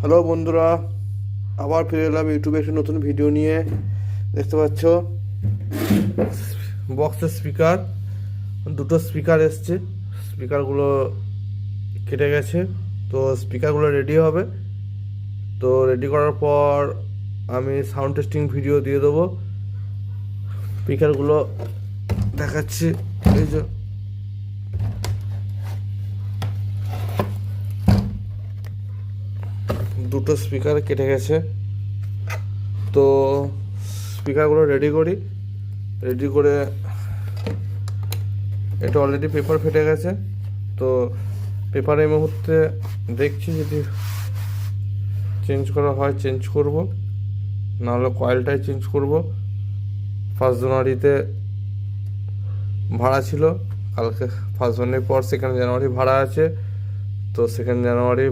Hello বন্ধুরা, আবার ফিরে এলাম ইউটিউবে একটি নতুন ভিডিও নিয়ে। দেখতে পাচ্ছ বক্সের স্পিকার, দুটো স্পিকার এসছে। স্পিকারগুলো কেটে গেছে, তো স্পিকারগুলো রেডি হবে। তো রেডি করার পর আমি সাউন্ড টেস্টিং ভিডিও দিয়ে দেবো। স্পিকারগুলো দেখাচ্ছি, এই যে দুটো স্পিকার কেটে গেছে। তো স্পিকারগুলো রেডি করি, রেডি করে এটা অলরেডি পেপার ফেটে গেছে। তো পেপার এই মুহূর্তে দেখছি, যদি চেঞ্জ করা হয় চেঞ্জ করব, নাহলে কয়েলটাই চেঞ্জ করব। 1 জানুয়ারিতে ভাড়া ছিল, কালকে 1 জানুয়ারির পর 2 জানুয়ারি ভাড়া আছে। তো 2 জানুয়ারি